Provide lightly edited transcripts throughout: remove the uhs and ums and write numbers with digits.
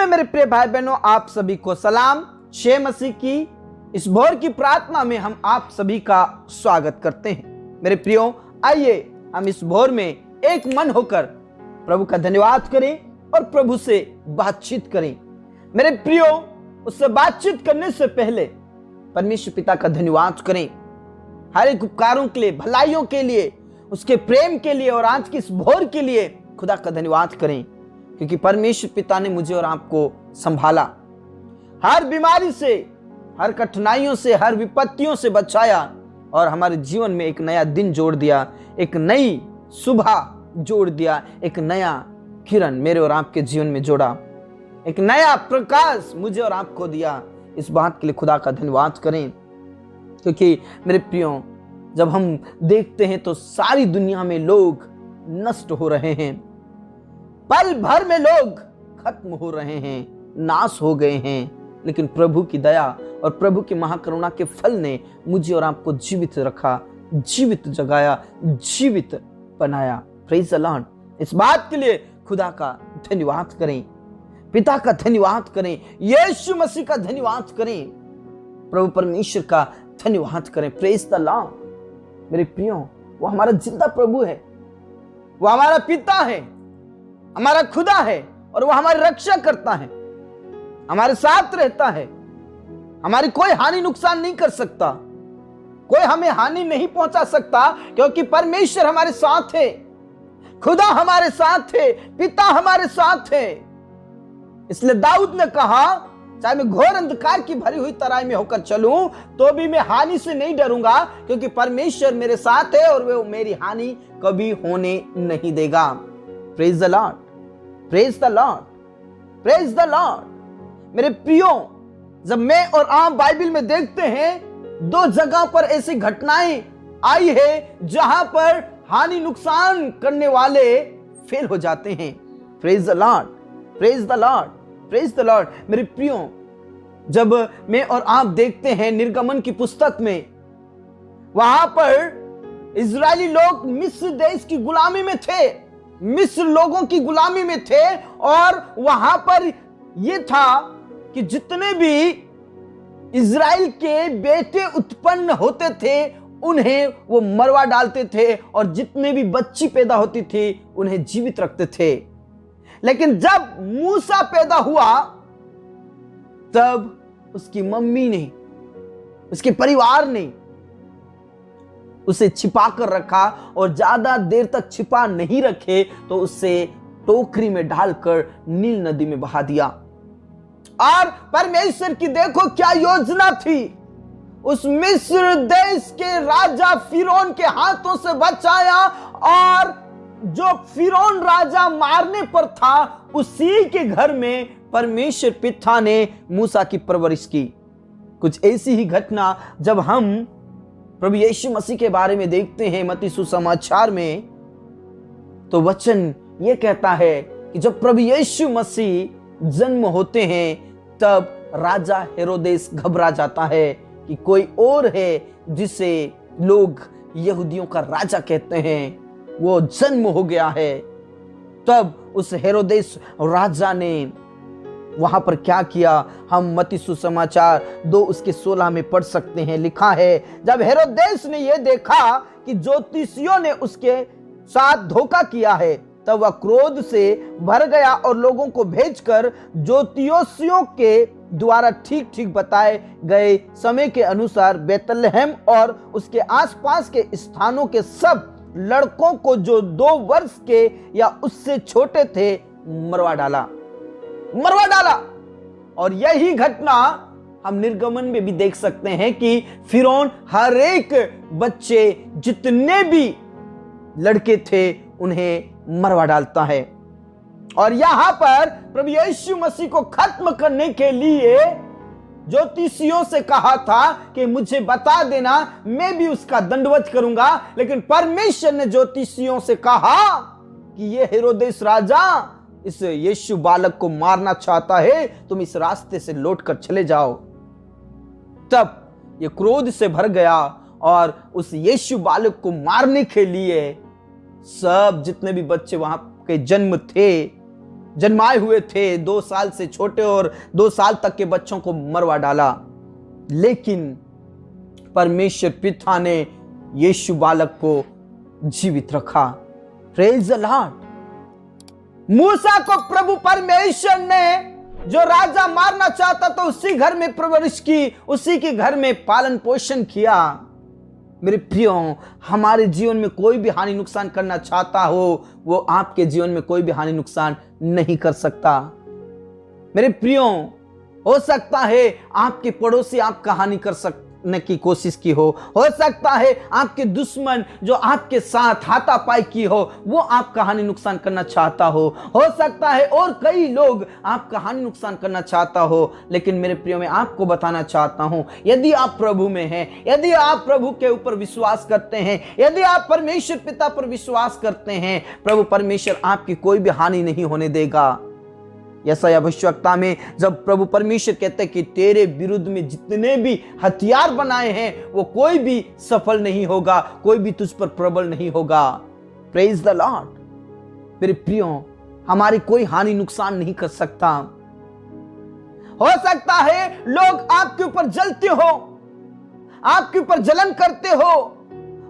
मेरे प्रिय भाई बहनों, आप सभी को सलाम। शे मसीह की इस भोर की प्रार्थना में हम आप सभी का स्वागत करते हैं। मेरे प्रियो, आइए हम इस भोर में एक मन होकर प्रभु का धन्यवाद करें और प्रभु से बातचीत करें। मेरे प्रियो, उससे बातचीत करने से पहले परमेश्वर पिता का धन्यवाद करें, हर एक उपकारों के लिए, भलाइयों के लिए, उसके प्रेम के लिए और आज की इस भोर के लिए खुदा का धन्यवाद करें, क्योंकि परमेश्वर पिता ने मुझे और आपको संभाला, हर बीमारी से, हर कठिनाइयों से, हर विपत्तियों से बचाया और हमारे जीवन में एक नया दिन जोड़ दिया, एक नई सुबह जोड़ दिया, एक नया किरण मेरे और आपके जीवन में जोड़ा, एक नया प्रकाश मुझे और आपको दिया। इस बात के लिए खुदा का धन्यवाद करें, क्योंकि मेरे प्रियो, जब हम देखते हैं तो सारी दुनिया में लोग नष्ट हो रहे हैं, पल भर में लोग खत्म हो रहे हैं, नाश हो गए हैं, लेकिन प्रभु की दया और प्रभु की महाकरुणा के फल ने मुझे और आपको जीवित रखा, जीवित जगाया, जीवित बनाया। Praise the Lord. इस बात के लिए खुदा का धन्यवाद करें, पिता का धन्यवाद करें, यीशु मसीह का धन्यवाद करें, प्रभु परमेश्वर का धन्यवाद करें। Praise the Lord. मेरे प्रियो, वो हमारा जिंदा प्रभु है, वो हमारा पिता है, हमारा खुदा है और वो हमारी रक्षा करता है, हमारे साथ रहता है, हमारी कोई हानि नुकसान नहीं कर सकता, कोई हमें हानि नहीं पहुंचा सकता, क्योंकि परमेश्वर हमारे साथ है, खुदा हमारे साथ है, पिता हमारे साथ है। इसलिए दाऊद ने कहा, चाहे मैं घोर अंधकार की भरी हुई तराई में होकर चलूं तो भी मैं हानि से नहीं डरूंगा, क्योंकि परमेश्वर मेरे साथ है और वो मेरी हानि कभी होने नहीं देगा। Praise the lord, praise the lord, praise the Lord. मेरे प्रियो, जब मैं और आप बाइबल में देखते हैं, दो जगह पर ऐसी घटनाएं आई है जहां पर हानि नुकसान करने वाले फेल हो जाते हैं। Praise the lord, praise the lord, praise the Lord. मेरे प्रियो, जब मैं और आप देखते हैं निर्गमन की पुस्तक में, वहां पर इजरायली लोग मिस्र देश की गुलामी में थे, मिस्र लोगों की गुलामी में थे, और वहां पर यह था कि जितने भी इजराइल के बेटे उत्पन्न होते थे उन्हें वो मरवा डालते थे, और जितने भी बच्ची पैदा होती थी उन्हें जीवित रखते थे। लेकिन जब मूसा पैदा हुआ, तब उसकी मम्मी ने, उसके परिवार ने उसे छिपा कर रखा, और ज्यादा देर तक छिपा नहीं रखे तो उसे टोकरी में डालकर नील नदी में बहा दिया। और परमेश्वर की देखो क्या योजना थी, उस मिस्र देश के राजा फिरौन के हाथों से बचाया, और जो फिरौन राजा मारने पर था, उसी के घर में परमेश्वर पिता ने मूसा की परवरिश की। कुछ ऐसी ही घटना जब हम प्रभु यीशु मसीह के बारे में देखते हैं मत्ती सुसमाचार में, तो वचन यह कहता है कि जब प्रभु यीशु मसीह जन्म होते हैं, तब राजा हेरोदेस घबरा जाता है कि कोई और है जिसे लोग यहूदियों का राजा कहते हैं, वो जन्म हो गया है। तब उस हेरोदेस राजा ने वहां पर क्या किया, हम मत्ती सुसमाचार 2:16 में पढ़ सकते हैं। लिखा है, जब हेरोदेस ने यह देखा कि ज्योतिषियों ने उसके साथ धोखा किया है, तब वह क्रोध से भर गया और लोगों को भेजकर ज्योतिषियों के द्वारा ठीक ठीक बताए गए समय के अनुसार बेतलहम और उसके आसपास के स्थानों के सब लड़कों को जो 2 वर्ष के या उससे छोटे थे मरवा डाला, मरवा डाला। और यही घटना हम निर्गमन में भी देख सकते हैं कि फिरौन हर एक बच्चे, जितने भी लड़के थे, उन्हें मरवा डालता है। और यहां पर प्रभु यीशु मसीह को खत्म करने के लिए ज्योतिषियों से कहा था कि मुझे बता देना, मैं भी उसका दंडवत करूंगा। लेकिन परमेश्वर ने ज्योतिषियों से कहा कि यह हेरोदेस राजा इस यीशु बालक को मारना चाहता है, तुम इस रास्ते से लौटकर चले जाओ। तब ये क्रोध से भर गया और उस यीशु बालक को मारने के लिए सब जितने भी बच्चे वहां के जन्म थे, जन्माए हुए थे, 2 साल से छोटे और 2 साल तक के बच्चों को मरवा डाला, लेकिन परमेश्वर पिता ने यीशु बालक को जीवित रखा। Praise the Lord. मूसा को प्रभु परमेश्वर ने जो राजा मारना चाहता तो उसी घर में परवरिश की, उसी के घर में पालन पोषण किया। मेरे प्रियो, हमारे जीवन में कोई भी हानि नुकसान करना चाहता हो, वो आपके जीवन में कोई भी हानि नुकसान नहीं कर सकता। मेरे प्रियो, हो सकता है आपके पड़ोसी आपका हानि करने की कोशिश की हो सकता है आपके दुश्मन जो आपके साथ हाथापाई की हो वो आपका हानि नुकसान करना चाहता हो सकता है और कई लोग आपका हानि नुकसान करना चाहता हो, लेकिन मेरे प्रियो, मैं आपको बताना चाहता हूं, यदि आप प्रभु में हैं, यदि आप प्रभु के ऊपर विश्वास करते हैं, यदि आप परमेश्वर पिता पर विश्वास करते हैं, प्रभु परमेश्वर आपकी कोई भी हानि नहीं होने देगा। यशायाह भविष्यवक्ता में जब प्रभु परमेश्वर कहते हैं कि तेरे विरुद्ध में जितने भी हथियार बनाए हैं वो कोई भी सफल नहीं होगा, कोई भी तुझ पर प्रबल नहीं होगा। Praise the Lord. मेरे प्रियो, हमारी कोई हानि नुकसान नहीं कर सकता। हो सकता है लोग आपके ऊपर जलते हो, आपके ऊपर जलन करते हो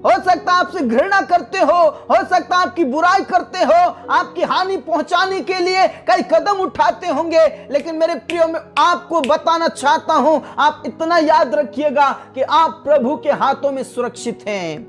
सकता है आपसे घृणा करते हो सकता है आपकी बुराई करते हो, आपकी हानि पहुंचाने के लिए कई कदम उठाते होंगे, लेकिन मेरे प्रियो, मैं आपको बताना चाहता हूं, आप इतना याद रखिएगा कि आप प्रभु के हाथों में सुरक्षित हैं,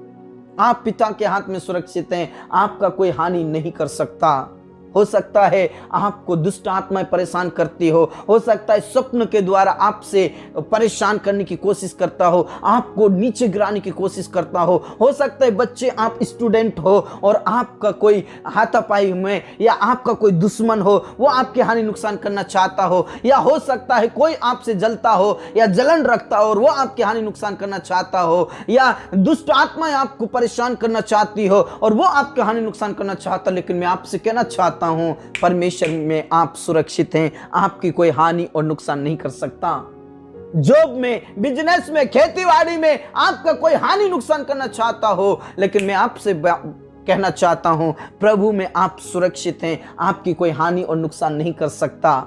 आप पिता के हाथ में सुरक्षित हैं, आपका कोई हानि नहीं कर सकता। हो सकता है आपको दुष्ट आत्माएं परेशान करती हो सकता है स्वप्न के द्वारा आपसे परेशान करने की कोशिश करता हो, आपको नीचे गिराने की कोशिश करता हो सकता है बच्चे आप स्टूडेंट हो और आपका कोई हाथापाई में या आपका कोई दुश्मन हो वो आपकी हानि नुकसान करना चाहता हो, या हो सकता है कोई आपसे जलता हो या जलन रखता हो और वो आपकी हानि नुकसान करना चाहता हो, या दुष्ट आत्माएं आपको परेशान करना चाहती हो और वो आपकी हानि नुकसान करना चाहता। लेकिन मैं आपसे कहना चाहता हूं, परमेश्वर में आप सुरक्षित हैं, आपकी कोई हानि और नुकसान नहीं कर सकता। जॉब में, बिजनेस में, खेतीबाड़ी में आपका कोई हानि नुकसान करना चाहता हो, लेकिन मैं आपसे कहना चाहता हूं, प्रभु में आप सुरक्षित हैं, आपकी कोई हानि और नुकसान नहीं कर सकता।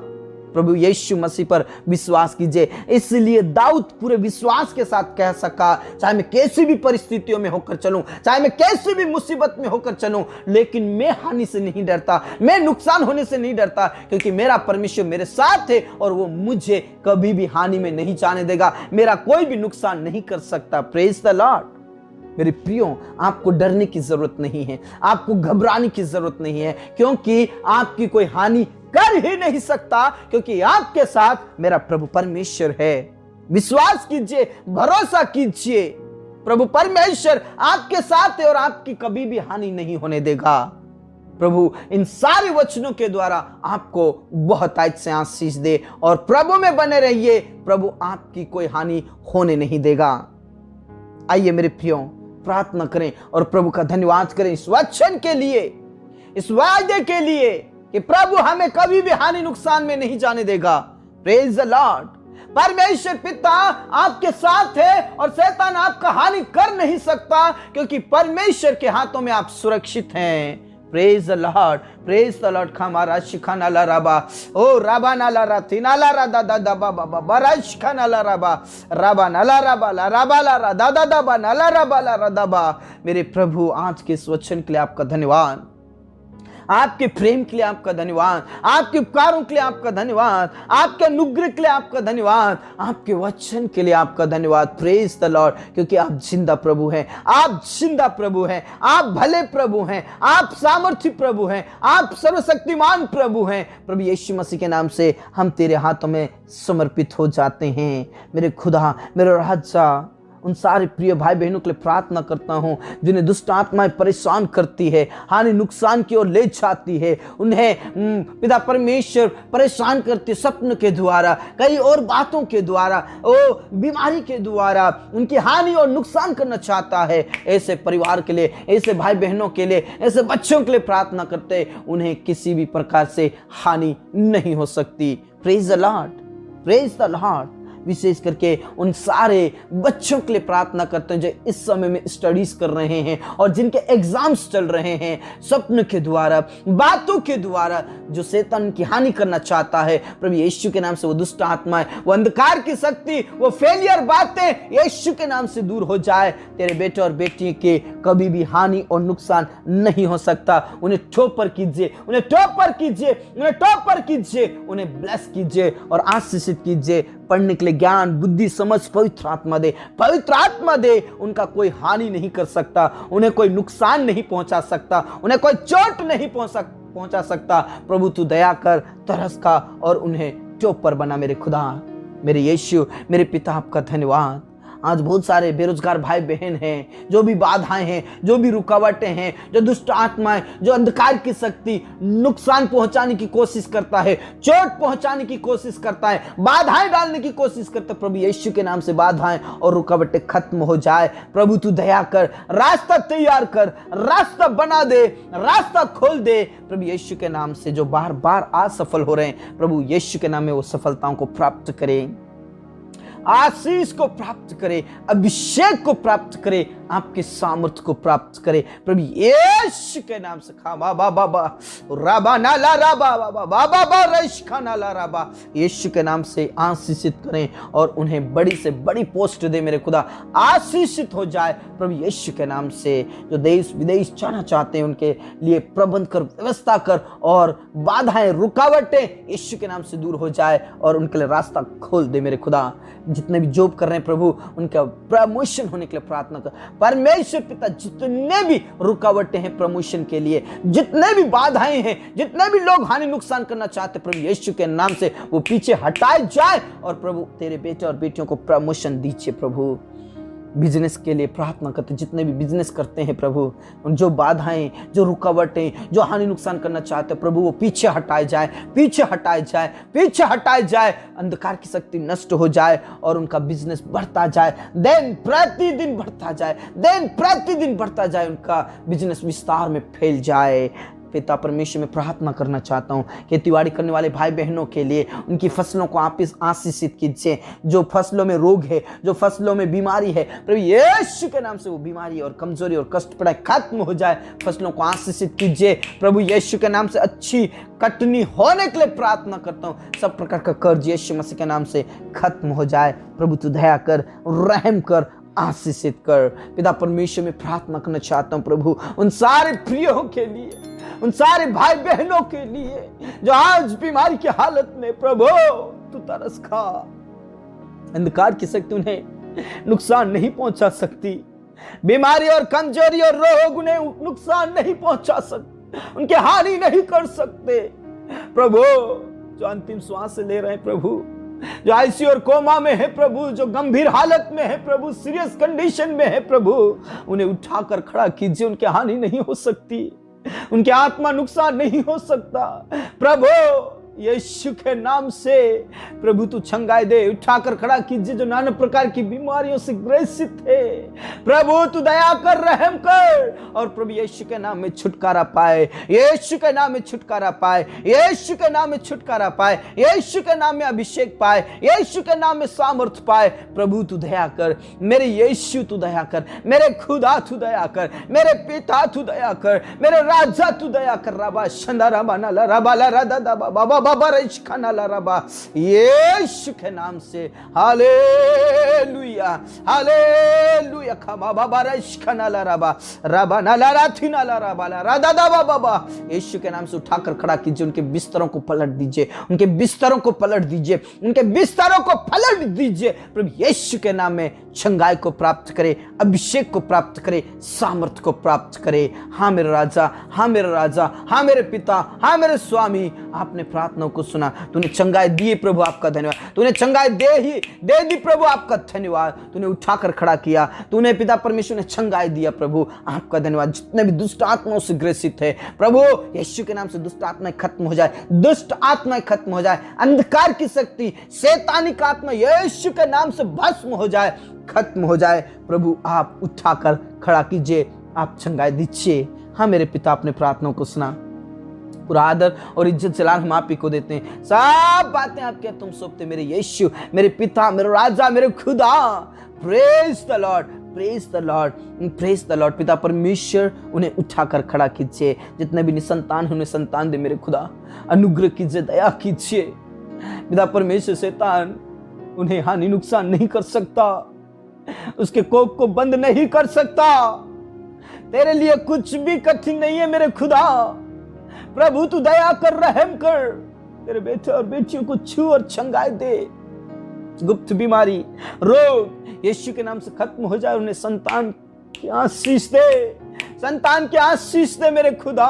प्रभु यीशु मसीह पर विश्वास कीजिए। इसलिए दाऊद पूरे विश्वास के साथ कह सका, चाहे मैं कैसी भी परिस्थितियों में होकर चलूं, चाहे मैं कैसी भी मुसीबत में होकर चलूं, लेकिन मैं हानि से नहीं डरता, मैं नुकसान होने से नहीं डरता, क्योंकि मेरा परमेश्वर मेरे साथ है और वो मुझे कभी भी हानि में नहीं जाने देगा, मेरा कोई भी नुकसान नहीं कर सकता। Praise the Lord. मेरे प्रियो, आपको डरने की जरूरत नहीं है, आपको घबराने की जरूरत नहीं है, क्योंकि आपकी कोई हानि कर ही नहीं सकता, क्योंकि आपके साथ मेरा प्रभु परमेश्वर है। विश्वास कीजिए, भरोसा कीजिए, प्रभु परमेश्वर आपके साथ है और आपकी कभी भी हानि नहीं होने देगा। प्रभु इन सारे वचनों के द्वारा आपको बहुत आज से आशीष दे और प्रभु में बने रहिए, प्रभु आपकी कोई हानि होने नहीं देगा। आइए मेरे प्रियो, प्रार्थना करें और प्रभु का धन्यवाद करें इस वचन के लिए, इस वायदे के लिए कि प्रभु हमें कभी भी हानि नुकसान में नहीं जाने देगा। Praise the Lord. परमेश्वर पिता आपके साथ है और शैतान आपका हानि कर नहीं सकता, क्योंकि परमेश्वर के हाथों में आप सुरक्षित हैं। Praise the lord, praise the lord. खमारा शिखाना ला राबा, ओ राबा नाला राती नाला रा दादा दाबा बाबा बराश खाना ला राबा, राबा नाला राबा ला राबा ला रा दादा दाबा नाला राबा ला रा दाबा। मेरे प्रभु, आज के इस वचन के लिए आपका धन्यवाद, आपके प्रेम के लिए आपका धन्यवाद, आपके उपकारों के लिए आपका धन्यवाद, आपके अनुग्रह के लिए आपका धन्यवाद, आपके वचन के लिए आपका धन्यवाद। प्रेज द लॉर्ड, क्योंकि आप जिंदा प्रभु हैं, आप जिंदा प्रभु हैं, आप भले प्रभु हैं, आप सामर्थ्य प्रभु हैं, आप सर्वशक्तिमान प्रभु हैं। प्रभु यीशु मसीह के नाम से हम तेरे हाथों में समर्पित हो जाते हैं। मेरे खुदा, मेरे राजा, उन सारे प्रिय भाई बहनों के लिए प्रार्थना करता हूं जिन्हें दुष्ट आत्माएं परेशान करती है, हानि नुकसान की ओर ले जाती है, उन्हें पिता परमेश्वर परेशान करती, स्वप्न के द्वारा, कई और बातों के द्वारा, ओ बीमारी के द्वारा उनकी हानि और नुकसान करना चाहता है। ऐसे परिवार के लिए, ऐसे भाई बहनों के लिए, ऐसे बच्चों के लिए प्रार्थना करते, उन्हें किसी भी प्रकार से हानि नहीं हो सकती। Praise the lord, praise the lord. विशेष करके उन सारे बच्चों के लिए प्रार्थना करते हैं जो इस समय में स्टडीज कर रहे हैं और जिनके एग्जाम्स चल रहे हैं, स्वप्न के द्वारा, बातों के द्वारा जो शैतान की हानि करना चाहता है। प्रभु यीशु के नाम से वो दुष्ट आत्माएं, वो अंधकार की शक्ति, वो फेलियर बातें यीशु के नाम से दूर हो जाए। तेरे बेटे और बेटी के कभी भी हानि और नुकसान नहीं हो सकता। उन्हें ठोपर कीजिए, उन्हें ठोपर कीजिए, उन्हें ठोपर कीजिए, उन्हें ब्लेस कीजिए और आशीषित कीजिए। पढ़ने के लिए ज्ञान, बुद्धि, समझ पवित्र आत्मा दे, पवित्र आत्मा दे। उनका कोई हानि नहीं कर सकता, उन्हें कोई नुकसान नहीं पहुंचा सकता, उन्हें कोई चोट नहीं पहुंचा सकता। प्रभु तू दया कर, तरस खा और उन्हें चौपर बना। मेरे खुदा, मेरे यीशु, मेरे पिता, आपका धन्यवाद। आज बहुत सारे बेरोजगार भाई बहन हैं, जो भी बाधाएं हैं, जो भी रुकावटें हैं, जो दुष्ट आत्माएं, जो अंधकार की शक्ति नुकसान पहुंचाने की कोशिश करता है, चोट पहुंचाने की कोशिश करता है, बाधाएं डालने की कोशिश करता है। प्रभु यीशु के नाम से बाधाएं और रुकावटें खत्म हो जाए। प्रभु तू दया कर, रास्ता तैयार कर, रास्ता बना दे, रास्ता खोल दे। प्रभु यीशु के नाम से जो बार बार असफल हो रहे हैं, प्रभु यीशु के नाम में वो सफलताओं को प्राप्त करें, आशीष को प्राप्त करे, अभिषेक को प्राप्त करे, आपके सामर्थ्य को प्राप्त करे। प्रभु यीशु के नाम से खा बाबा बाबा राबा नाला राबा बाबा बाबा बा रश खा नाला राबा। यीशु के नाम से आशीषित करें और उन्हें बड़ी से बड़ी पोस्ट दे। मेरे खुदा आशीषित हो जाए प्रभु यीशु के नाम से। जो देश विदेश जाना चाहते हैं उनके लिए प्रबंध कर, व्यवस्था कर और बाधाएं, रुकावटें यीशु के नाम से दूर हो जाए और उनके लिए रास्ता खोल दे। मेरे खुदा जितने भी जॉब कर रहे हैं प्रभु, उनका प्रमोशन होने के लिए प्रार्थना कर। परमेश्वर पिता, जितने भी रुकावटें हैं प्रमोशन के लिए, जितने भी बाधाएं हैं, जितने भी लोग हानि नुकसान करना चाहते प्रभु यीशु के नाम से वो पीछे हटाए जाए और प्रभु तेरे बेटे और बेटियों को प्रमोशन दीजिए। प्रभु बिजनेस के लिए प्रार्थना करते, जितने भी बिजनेस करते हैं प्रभु, जो बाधाएं, जो रुकावटें, जो हानि नुकसान करना चाहते हैं प्रभु वो पीछे हटाए जाए, पीछे हटाए जाए, पीछे हटाए जाए। अंधकार की शक्ति नष्ट हो जाए और उनका बिजनेस बढ़ता जाए, दिन प्रतिदिन बढ़ता जाए, दिन प्रतिदिन बढ़ता जाए, उनका बिजनेस विस्तार में फैल जाए। पिता परमेश्वर में प्रार्थना करना चाहता हूँ खेतीबाड़ी करने वाले भाई बहनों के लिए, उनकी फसलों को आप आशीषित कीजिए। जो फसलों में रोग है, जो फसलों में बीमारी है, प्रभु यीशु के नाम से वो बीमारी और कमजोरी और कष्ट पड़ाई खत्म हो जाए। फसलों को आशीषित कीजिए प्रभु यीशु के नाम से। अच्छी कटनी होने के लिए प्रार्थना करता हूँ। सब प्रकार का कर्ज यीशु मसीह के नाम से खत्म हो जाए। प्रभु तू दया कर, रहम कर, आशीषित कर। पिता परमेश्वर में प्रार्थना करना चाहता हूँ प्रभु उन सारे प्रियों के लिए, उन सारे भाई बहनों के लिए जो आज बीमारी की हालत में, प्रभु तू तरस खा। अंधकार की शक्ति उन्हें नुकसान नहीं पहुंचा सकती, बीमारी और कमजोरी और रोग उन्हें नुकसान नहीं पहुंचा सकते, उनके हानि नहीं कर सकते। प्रभु जो अंतिम श्वास ले रहे हैं प्रभु, जो आईसीयू और कोमा में है प्रभु, जो गंभीर हालत में है प्रभु, सीरियस कंडीशन में है प्रभु, उन्हें उठाकर खड़ा कीजिए। उनकी हानि नहीं हो सकती, उनके आत्मा नुकसान नहीं हो सकता। प्रभु यीशु के नाम से प्रभु तू चंगाई दे, उठाकर खड़ा कीजिए। जो नाना प्रकार की बीमारियों से ग्रसित है प्रभु तू दया कर, रहम कर और प्रभु यीशु के नाम में छुटकारा पाए, यीशु के नाम में छुटकारा पाए, यीशु के नाम में छुटकारा पाए, यीशु के नाम में अभिषेक पाए, यीशु के नाम में सामर्थ्य पाए। प्रभु तू दया कर, मेरे यीशु तू दया कर, मेरे खुदा तू दया कर, मेरे पिता तू दया कर, मेरे राजा तू दया कर। रबा शंदा रबा नाला रबा ला रदा दबा बाबा बाबा रश खाना ला रबा, यीशु के नाम से हालेलुया, हालेलुया। खबा बाबा रश खाना ला रबा रबा नाला राथी नाला रबा ला रदा दबा बाबा। यीशु के नाम से उठाकर खड़ा कीजिए। उनके बिस्तरों को पलट दीजिए, उनके बिस्तरों को पलट दीजिए, उनके बिस्तरों को पलट दीजिए। प्रभु यीशु के नाम में चंगाई को प्राप्त करे, अभिषेक को प्राप्त करे, सामर्थ्य को प्राप्त करे। हाँ मेरे राजा, हाँ मेरे राजा, हाँ मेरे पिता, हाँ मेरे स्वामी, आपने प्रार्थनाओं को सुना, तूने चंगाई दी प्रभु, आपका धन्यवाद। तूने चंगाई दे दी प्रभु, आपका धन्यवाद। तूने उठाकर खड़ा किया, तूने पिता परमेश्वर ने चंगाई दिया प्रभु, आपका धन्यवाद। जितने भी दुष्ट आत्माओं से ग्रसित है प्रभु यीशु के नाम से दुष्ट आत्माएं खत्म हो जाए, दुष्ट आत्माएं खत्म हो जाए। अंधकार की शक्ति, शैतानिक आत्मा यीशु के नाम से भस्म हो जाए, खत्म हो जाए। प्रभु आप उठाकर खड़ा कीजिए, आप चंगाई दीजिए। हाँ मेरे पिता, अपने प्रार्थनाओं को सुना, पूरा आदर और इज्जत जलाल हम आप ही को देते हैं। सब बातें आपके तुम सौंपते मेरे यीशु, मेरे पिता, मेरे राजा, मेरे खुदा। Praise the lord, praise the lord, praise the Lord. पिता परमेश्वर उन्हें उठाकर खड़ा कीजिए। जितने भी निसंतान हैं उन्हें संतान दे मेरे खुदा। अनुग्रह कीजिए, दया कीजिए पिता परमेश्वर। शैतान उन्हें हानि नुकसान नहीं कर सकता, उसके कोप को बंद नहीं कर सकता। तेरे लिए कुछ भी कठिन नहीं है मेरे खुदा। प्रभु तू दया कर, रहम कर, तेरे बेटे और बेटियों को छू और छंगाए दे। गुप्त बीमारी, रोग यीशु के नाम से खत्म हो जाए। उन्हें संतान की आशीष दे, संतान की आशीष दे मेरे खुदा।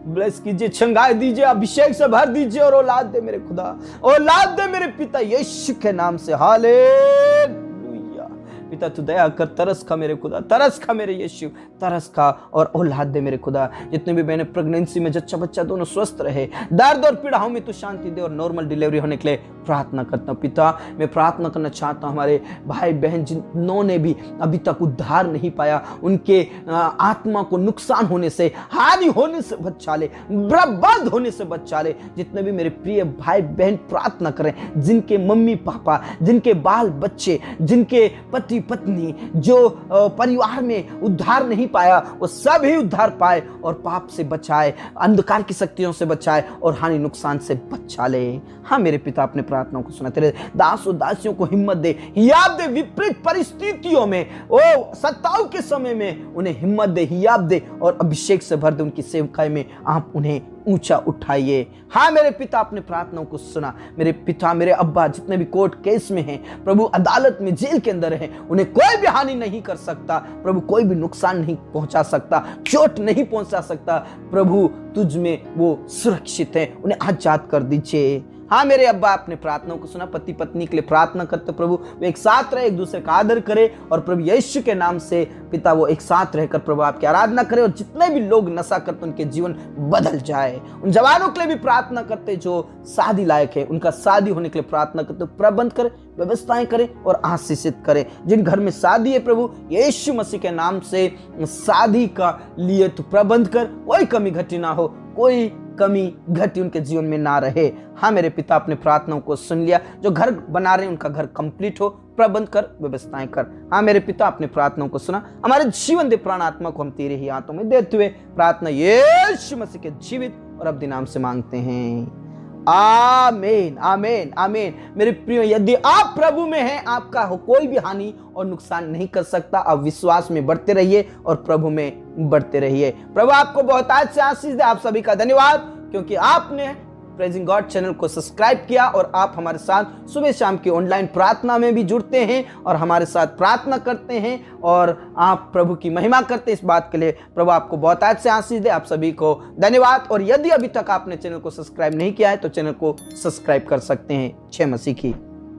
ब्लेस कीजिए, छंगाए दीजिए, अभिषेक से भर दीजिए और औलाद दे मेरे खुदा, औलाद दे मेरे पिता यीशु के नाम से। हालेलुया। पिता तू दया कर, तरस खा मेरे खुदा, तरस खा मेरे यीशु, तरस खा और औलाद दे मेरे खुदा। जितने भी बहने प्रेगनेंसी में जच्चा बच्चा दोनों स्वस्थ रहे, दर्द और पीड़ाओं में तू शांति दे और नॉर्मल डिलीवरी होने के लिए प्रार्थना करता हूँ। पिता मैं प्रार्थना करना चाहता हूँ हमारे भाई बहन जिन्होंने भी अभी तक उद्धार नहीं पाया, उनके आत्मा को नुकसान होने से, हानि होने से बचा ले, बर्बाद होने से बचा ले। जितने भी मेरे प्रिय भाई बहन प्रार्थना करें, जिनके मम्मी पापा, जिनके बाल बच्चे, जिनके पति पत्नी जो परिवार में उद्धार नहीं पाया, वो सभी उद्धार पाए और पाप से बचाए, अंधकार की शक्तियों से बचाए और हानि नुकसान से बचा ले। हाँ मेरे पिता अपने प्रार्थनाओं को सुना। तेरे दास और दासियों को हिम्मत दे, हियाब दे। विपरीत परिस्थितियों में, ओ सत्ताओं के समय में उन्हें हिम्मत दे, हियाब दे और अभिषेक से भर दे। उनकी सेवकाई में आप उन्हें ऊंचा उठाइए। हाँ मेरे पिता अपने प्रार्थनाओं को सुना। मेरे पिता, मेरे अब्बा जितने भी कोर्ट केस में हैं, प्रभु अदालत में, जेल के अंदर हैं, उन्हें कोई भी हानि नहीं कर सकता प्रभु, कोई भी नुकसान नहीं पहुंचा सकता, चोट नहीं पहुंचा सकता प्रभु। तुझ में वो सुरक्षित है, उन्हें आजाद कर दीजिए। हाँ मेरे अब्बा अपने प्रार्थनाओं को सुना। पति पत्नी के लिए प्रार्थना करते प्रभु वो एक साथ रहे, एक दूसरे का आदर करे और प्रभु यीशु के नाम से पिता वो एक साथ रहकर प्रभु आपकी आराधना करे और जितने भी लोग नशा करते उनके जीवन बदल जाए। उन जवानों के लिए भी प्रार्थना करते जो शादी लायक है, उनका शादी होने के लिए प्रार्थना करते, प्रबंध करे, व्यवस्थाएं करे और आशीषित करे। जिन घर में शादी है प्रभु यीशु मसीह के नाम से शादी का लिए तो प्रबंध कर, कोई कमी घटी ना हो, कोई कमी घटी उनके जीवन में ना रहे। हाँ मेरे पिता अपने प्रार्थनाओं को सुन लिया। जो घर बना रहे हैं उनका घर कंप्लीट हो, प्रबंध कर, व्यवस्थाएं कर। हाँ मेरे पिता अपने प्रार्थनाओं को सुना। हमारे जीवन दे प्राण आत्मा को हम तेरे ही हाथों में देते हुए प्रार्थना यीशु मसीह के जीवित और अब्दी नाम से मांगते हैं। आमीन, आमीन, आमीन। मेरे प्रियो, यदि आप प्रभु में हैं, आपका कोई भी हानि और नुकसान नहीं कर सकता। आप विश्वास में बढ़ते रहिए और प्रभु में बढ़ते रहिए। प्रभु आपको बहुत आज से आशीष दे। आप सभी का धन्यवाद क्योंकि आपने प्रेजिंग गॉड चैनल को सब्सक्राइब किया और आप हमारे साथ सुबह शाम की ऑनलाइन प्रार्थना में भी जुड़ते हैं और हमारे साथ प्रार्थना करते हैं और आप प्रभु की महिमा करते हैं। इस बात के लिए प्रभु आपको बहुत आज से आशीष दे। आप सभी को धन्यवाद। और यदि अभी तक आपने चैनल को सब्सक्राइब नहीं किया है तो चैनल को सब्सक्राइब कर सकते हैं। जय मसीह की।